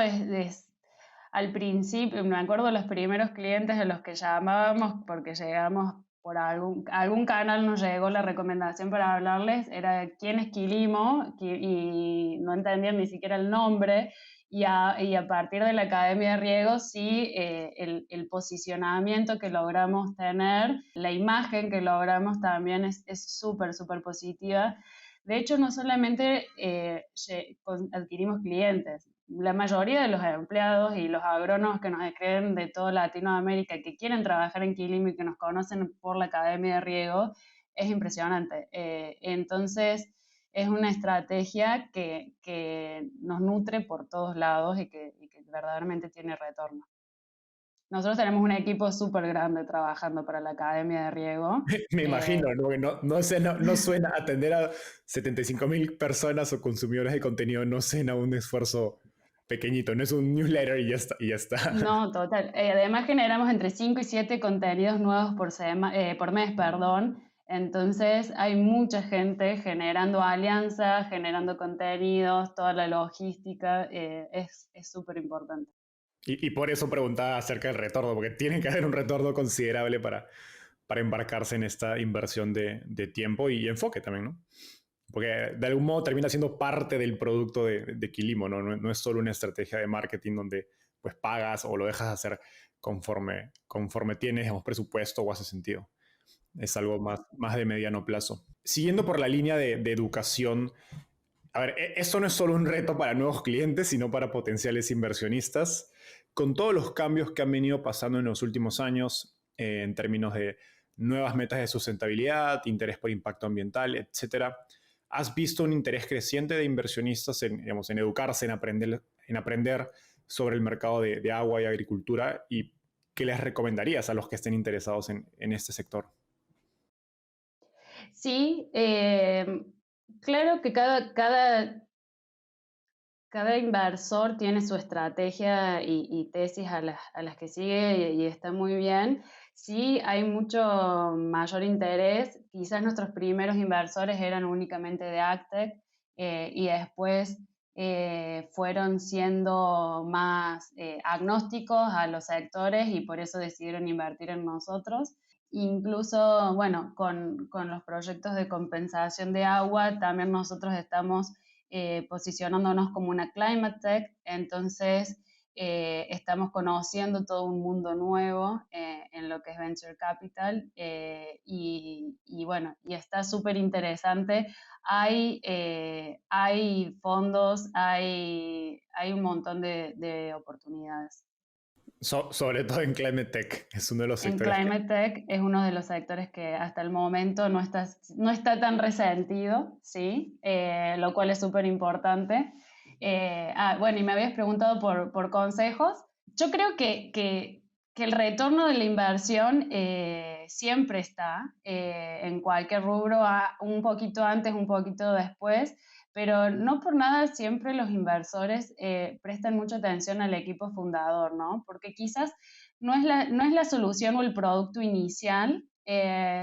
al principio, me acuerdo los primeros clientes a los que llamábamos porque llegamos por algún canal nos llegó la recomendación para hablarles, era quién es Quilimo, y no entendían ni siquiera el nombre, y a partir de la Academia de Riego, sí, el posicionamiento que logramos tener, la imagen que logramos también es súper, súper positiva. De hecho, no solamente adquirimos clientes, la mayoría de los empleados y los agrónomos que nos escriben de toda Latinoamérica que quieren trabajar en Quilimo y que nos conocen por la Academia de Riego, es impresionante. Entonces, es una estrategia que nos nutre por todos lados y que verdaderamente tiene retorno. Nosotros tenemos un equipo súper grande trabajando para la Academia de Riego. Me Eh, imagino, ¿no? No suena atender a 75.000 personas o consumidores de contenido, no suena un esfuerzo pequeñito, no es un newsletter y ya está. Y ya está. no, total. Además generamos entre 5 y 7 contenidos nuevos por mes, perdón. Entonces hay mucha gente generando alianzas, generando contenidos, toda la logística es súper importante. Y por eso preguntaba acerca del retorno, porque tiene que haber un retorno considerable para embarcarse en esta inversión de tiempo y enfoque también, ¿no? Porque de algún modo termina siendo parte del producto de Quilimo, ¿no? No es solo una estrategia de marketing donde pues pagas o lo dejas hacer conforme tienes, digamos, presupuesto o hace sentido. Es algo más de mediano plazo. Siguiendo por la línea de educación, a ver, esto no es solo un reto para nuevos clientes, sino para potenciales inversionistas. Con todos los cambios que han venido pasando en los últimos años, en términos de nuevas metas de sustentabilidad, interés por impacto ambiental, etcétera, ¿has visto un interés creciente de inversionistas en, digamos, en educarse, en aprender sobre el mercado de agua y agricultura? ¿Y qué les recomendarías a los que estén interesados en este sector? Sí, claro que cada inversor tiene su estrategia y tesis a las que sigue y está muy bien. Sí, hay mucho mayor interés. Quizás nuestros primeros inversores eran únicamente de Actec y después fueron siendo más agnósticos a los sectores y por eso decidieron invertir en nosotros. Incluso, bueno, con los proyectos de compensación de agua, también nosotros estamos posicionándonos como una climate tech, entonces estamos conociendo todo un mundo nuevo en lo que es venture capital y bueno, y está súper interesante. Hay fondos, hay un montón de oportunidades. Sobre todo en Climate Tech, es uno de los En sectores que... Climate Tech es uno de los sectores que hasta el momento no está tan resentido, ¿sí? Lo cual es súper importante. Bueno, y me habías preguntado por consejos. Yo creo que el retorno de la inversión siempre está en cualquier rubro, un poquito antes, un poquito después, pero no por nada siempre los inversores prestan mucha atención al equipo fundador, ¿no? Porque quizás no es la solución o el producto inicial,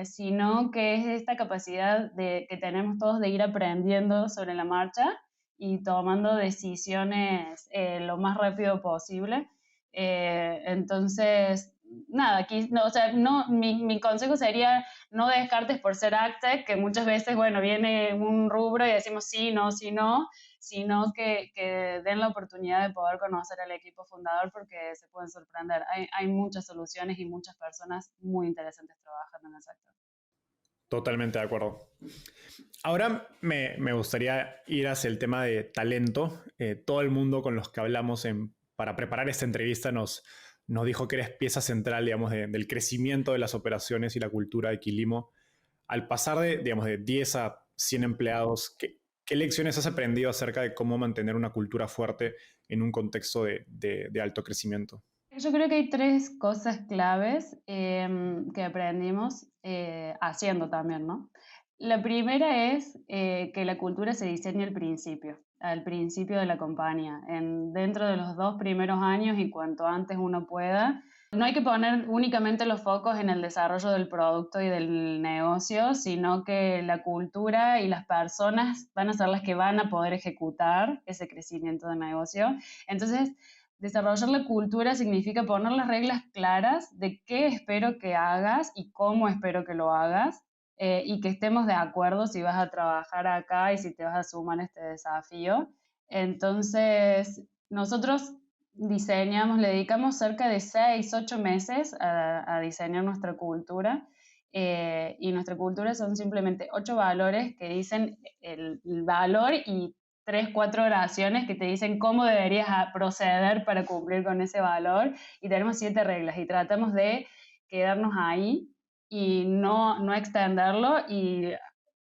sino que es esta capacidad que tenemos todos de ir aprendiendo sobre la marcha y tomando decisiones lo más rápido posible. Entonces, nada, aquí, no, o sea, no, mi consejo sería no descartes por ser Actec, que muchas veces, bueno, viene un rubro y decimos sí, no, sino que den la oportunidad de poder conocer al equipo fundador porque se pueden sorprender. Hay muchas soluciones y muchas personas muy interesantes trabajando en el sector. Totalmente de acuerdo. Ahora me gustaría ir hacia el tema de talento. Todo el mundo con los que hablamos para preparar esta entrevista nos dijo que eres pieza central, digamos, del crecimiento de las operaciones y la cultura de Quilimo. Al pasar digamos, de 10 a 100 empleados, ¿qué lecciones has aprendido acerca de cómo mantener una cultura fuerte en un contexto de alto crecimiento? Yo creo que hay tres cosas claves que aprendimos haciendo también, ¿no? La primera es que la cultura se diseña al principio de la compañía, dentro de los 2 primeros años y cuanto antes uno pueda. No hay que poner únicamente los focos en el desarrollo del producto y del negocio, sino que la cultura y las personas van a ser las que van a poder ejecutar ese crecimiento de negocio. Entonces, Desarrollar la cultura significa poner las reglas claras de qué espero que hagas y cómo espero que lo hagas, y que estemos de acuerdo si vas a trabajar acá y si te vas a sumar a este desafío. Entonces, nosotros diseñamos, le dedicamos cerca de 6, 8 meses a diseñar nuestra cultura. Y nuestra cultura son simplemente 8 valores que dicen el valor y 3, 4 oraciones que te dicen cómo deberías proceder para cumplir con ese valor. Y tenemos 7 reglas y tratamos de quedarnos ahí y no extenderlo. Y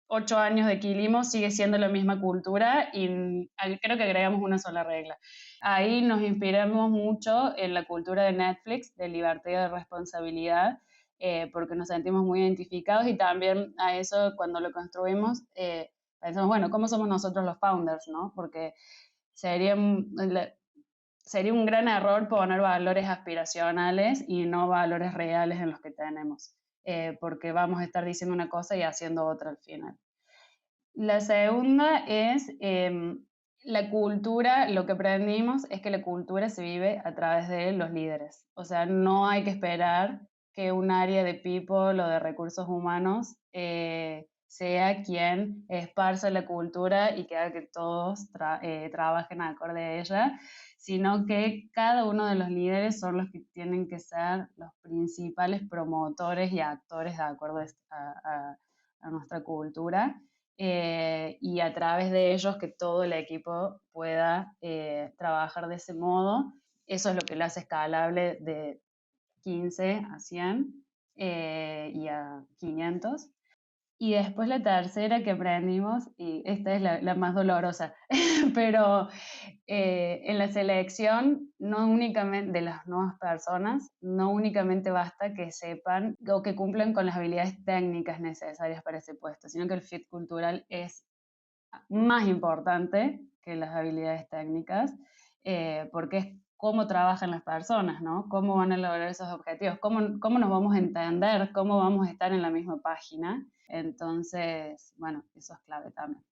8 años de Quilimo sigue siendo la misma cultura y creo que agregamos una sola regla. Ahí nos inspiramos mucho en la cultura de Netflix, de libertad y de responsabilidad, porque nos sentimos muy identificados y también a eso cuando lo construimos pensamos, bueno, ¿cómo somos nosotros los founders, no? Porque sería, sería un gran error poner valores aspiracionales y no valores reales en los que tenemos, porque vamos a estar diciendo una cosa y haciendo otra al final. La segunda es la cultura, lo que aprendimos es que la cultura se vive a través de los líderes. O sea, no hay que esperar que un área de people o de recursos humanos sea quien esparza la cultura y que haga que todos trabajen acorde a ella, sino que cada uno de los líderes son los que tienen que ser los principales promotores y actores de acuerdo a nuestra cultura, y a través de ellos que todo el equipo pueda trabajar de ese modo. Eso es lo que lo hace escalable de 15 a 100 y a 500. Y después la tercera que aprendimos, y esta es la más dolorosa, pero en la selección no únicamente de las nuevas personas, no únicamente basta que sepan o que cumplan con las habilidades técnicas necesarias para ese puesto, sino que el fit cultural es más importante que las habilidades técnicas, porque es cómo trabajan las personas, ¿no? Cómo van a lograr esos objetivos, cómo nos vamos a entender, cómo vamos a estar en la misma página. Entonces, bueno, eso es clave también.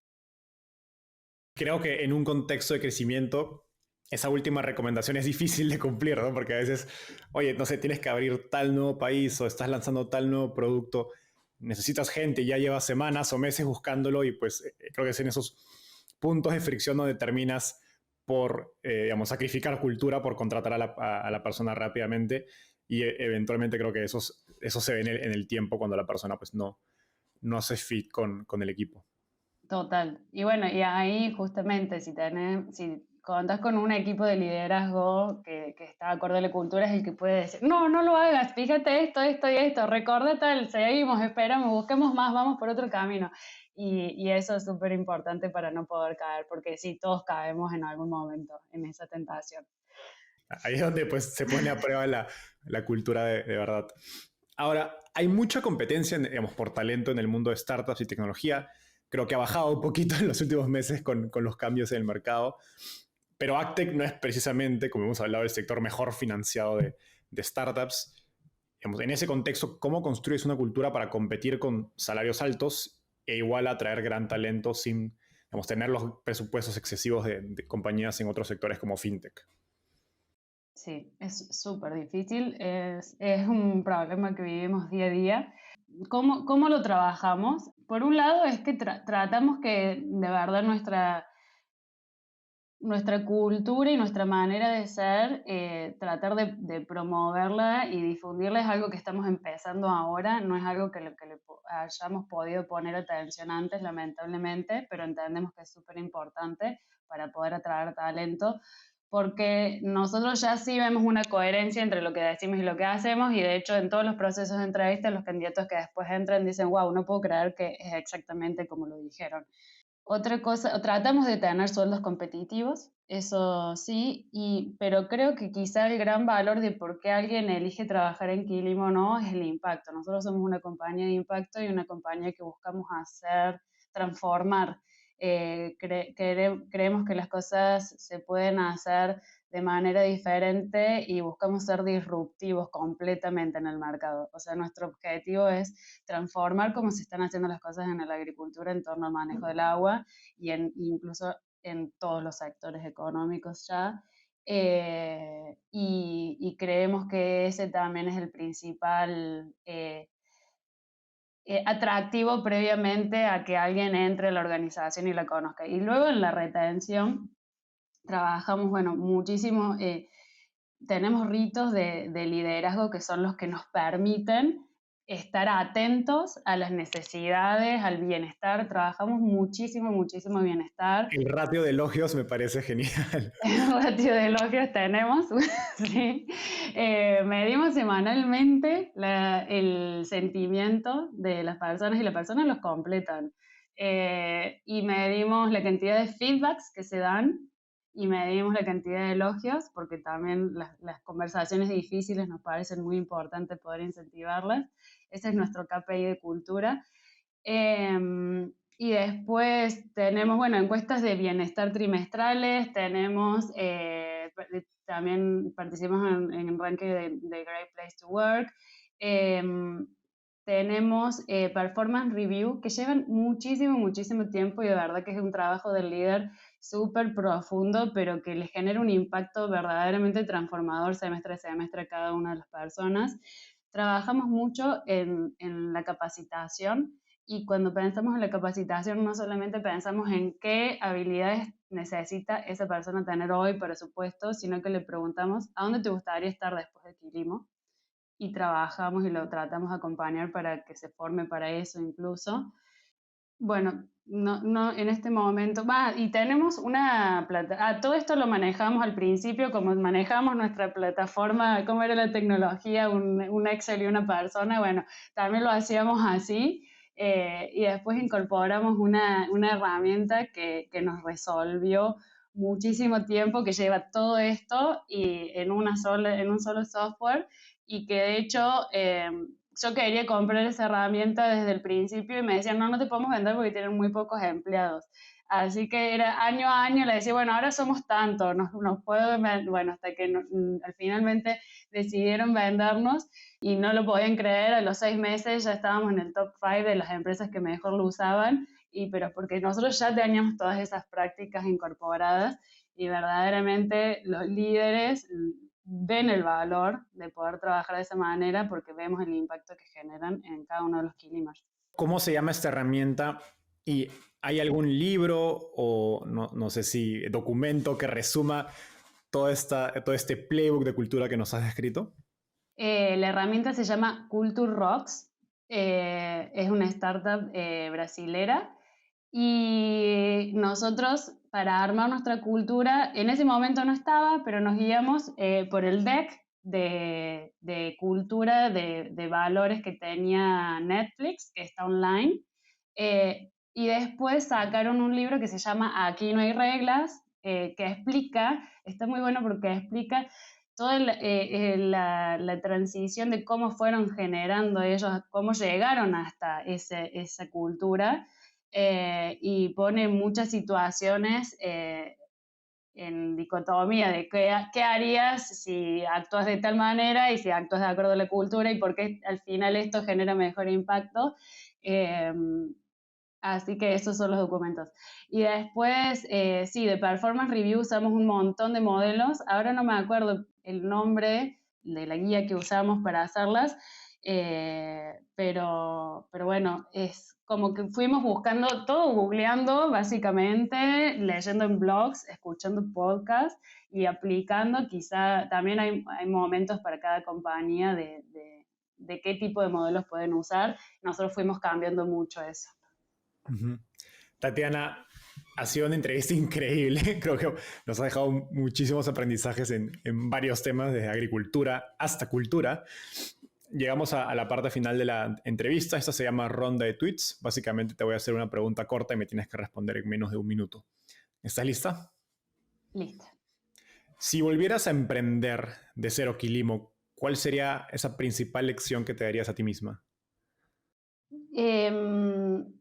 Creo que en un contexto de crecimiento, esa última recomendación es difícil de cumplir, ¿no? Porque a veces, oye, no sé, tienes que abrir tal nuevo país o estás lanzando tal nuevo producto, necesitas gente, ya llevas semanas o meses buscándolo y pues creo que es en esos puntos de fricción donde terminas por, digamos, sacrificar cultura por contratar a la persona rápidamente y eventualmente creo que eso se ve en el tiempo cuando la persona pues no hace fit con el equipo. Total. Y bueno, y ahí justamente si contás con un equipo de liderazgo que está acorde a la cultura, es el que puede decir, no, no lo hagas, fíjate esto y esto, recuerda tal, seguimos, esperamos, busquemos más, vamos por otro camino. Y eso es súper importante para no poder caer, porque sí, todos caemos en algún momento en esa tentación. Ahí es donde pues, se pone a prueba la cultura de verdad. Ahora, hay mucha competencia, digamos, por talento en el mundo de startups y tecnología. Creo que ha bajado un poquito en los últimos meses con los cambios en el mercado. Pero Actec no es precisamente, como hemos hablado, el sector mejor financiado de startups. Digamos, en ese contexto, ¿cómo construyes una cultura para competir con salarios altos e igual atraer gran talento sin, digamos, tener los presupuestos excesivos de compañías en otros sectores como FinTech? Sí, es súper difícil, es un problema que vivimos día a día. ¿Cómo lo trabajamos? Por un lado es que tratamos que de verdad nuestra cultura y nuestra manera de ser, tratar de promoverla y difundirla es algo que estamos empezando ahora, no es algo que le hayamos podido poner atención antes, lamentablemente, pero entendemos que es súper importante para poder atraer talento, porque nosotros ya sí vemos una coherencia entre lo que decimos y lo que hacemos, y de hecho en todos los procesos de entrevista los candidatos que después entran dicen, wow, no puedo creer que es exactamente como lo dijeron. Otra cosa, tratamos de tener sueldos competitivos, eso sí, pero creo que quizá el gran valor de por qué alguien elige trabajar en Quilimo o no es el impacto. Nosotros somos una compañía de impacto y una compañía que buscamos hacer, transformar. Creemos que las cosas se pueden hacer de manera diferente y buscamos ser disruptivos completamente en el mercado. O sea, nuestro objetivo es transformar cómo se están haciendo las cosas en la agricultura en torno al manejo del agua y incluso en todos los sectores económicos ya. y creemos que ese también es el principal atractivo previamente a que alguien entre a la organización y la conozca. Y luego en la retención trabajamos, bueno, muchísimo, tenemos ritos de liderazgo que son los que nos permiten estar atentos a las necesidades, al bienestar. Trabajamos muchísimo, muchísimo bienestar. El ratio de elogios me parece genial. El ratio de elogios tenemos, sí. Medimos semanalmente el sentimiento de las personas y las personas los completan. Y medimos la cantidad de feedbacks que se dan y medimos la cantidad de elogios, porque también las conversaciones difíciles nos parecen muy importantes poder incentivarlas. Ese es nuestro KPI de cultura. Y después tenemos, bueno, encuestas de bienestar trimestrales, tenemos, también participamos en el ranking de Great Place to Work, tenemos performance review que llevan muchísimo, muchísimo tiempo y de verdad que es un trabajo del líder súper profundo, pero que le genera un impacto verdaderamente transformador semestre a semestre a cada una de las personas. Trabajamos mucho en la capacitación y cuando pensamos en la capacitación no solamente pensamos en qué habilidades necesita esa persona tener hoy para su puesto, sino que le preguntamos a dónde te gustaría estar después de Quilimo y trabajamos y lo tratamos de acompañar para que se forme para eso incluso. Bueno, no en este momento, y tenemos una plata, todo esto lo manejamos al principio, como manejamos nuestra plataforma, cómo era la tecnología, un Excel y una persona, bueno, también lo hacíamos así, y después incorporamos una herramienta que nos resolvió muchísimo tiempo, que lleva todo esto y en en un solo software, y que de hecho yo quería comprar esa herramienta desde el principio y me decían, no, no te podemos vender porque tienen muy pocos empleados. Así que era año a año, le decía, bueno, ahora somos tantos, nos pueden vender, bueno, hasta que finalmente decidieron vendernos y no lo podían creer, a los 6 meses ya estábamos en el top 5 de las empresas que mejor lo usaban, pero porque nosotros ya teníamos todas esas prácticas incorporadas y verdaderamente los líderes ven el valor de poder trabajar de esa manera porque vemos el impacto que generan en cada uno de los Kilimers. ¿Cómo se llama esta herramienta? ¿Y hay algún libro o no sé si documento que resuma todo este playbook de cultura que nos has descrito? La herramienta se llama Culture Rocks, es una startup brasilera y nosotros para armar nuestra cultura, en ese momento no estaba, pero nos guiamos por el deck de cultura, de valores que tenía Netflix, que está online, y después sacaron un libro que se llama Aquí no hay reglas, que explica, está muy bueno porque explica toda la transición de cómo fueron generando ellos, cómo llegaron hasta esa cultura, y pone muchas situaciones en dicotomía de qué harías si actúas de tal manera y si actúas de acuerdo a la cultura y por qué al final esto genera mejor impacto. Eh, Así que esos son los documentos. Y después, sí, de Performance Review usamos un montón de modelos. Ahora no me acuerdo el nombre de la guía que usamos para hacerlas, pero bueno, es como que fuimos buscando todo, googleando básicamente, leyendo en blogs, escuchando podcasts y aplicando. Quizá también hay momentos para cada compañía de qué tipo de modelos pueden usar. Nosotros fuimos cambiando mucho eso. Uh-huh. Tatiana, ha sido una entrevista increíble. Creo que nos ha dejado muchísimos aprendizajes en varios temas, desde agricultura hasta cultura. Llegamos a la parte final de la entrevista. Esta se llama ronda de tweets. Básicamente te voy a hacer una pregunta corta y me tienes que responder en menos de un minuto. ¿Estás lista? Listo. Si volvieras a emprender de cero Quilimo, ¿cuál sería esa principal lección que te darías a ti misma? Em,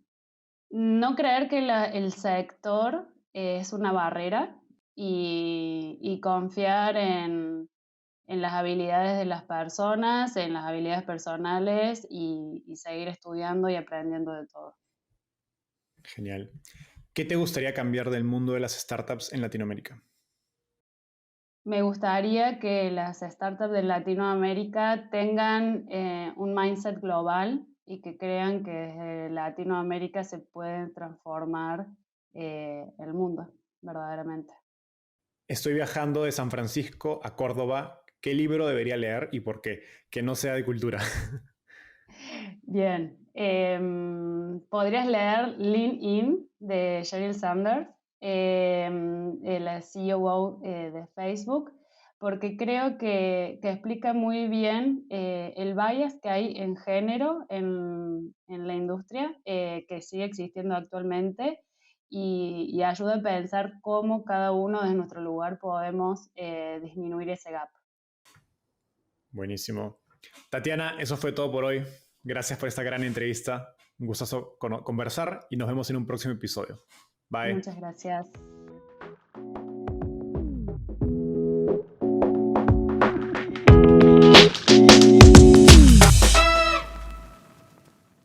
no creer que el sector es una barrera y confiar en las habilidades de las personas, en las habilidades personales y seguir estudiando y aprendiendo de todo. Genial. ¿Qué te gustaría cambiar del mundo de las startups en Latinoamérica? Me gustaría que las startups de Latinoamérica tengan un mindset global y que crean que desde Latinoamérica se puede transformar el mundo, verdaderamente. Estoy viajando de San Francisco a Córdoba. ¿Qué libro debería leer y por qué? Que no sea de cultura. Bien, podrías leer Lean In de Sheryl Sanders, la CEO de Facebook, porque creo que explica muy bien el bias que hay en género en la industria, que sigue existiendo actualmente, y ayuda a pensar cómo cada uno de nuestro lugar podemos disminuir ese gap. Buenísimo. Tatiana, eso fue todo por hoy. Gracias por esta gran entrevista. Un gustazo conversar y nos vemos en un próximo episodio. Bye. Muchas gracias.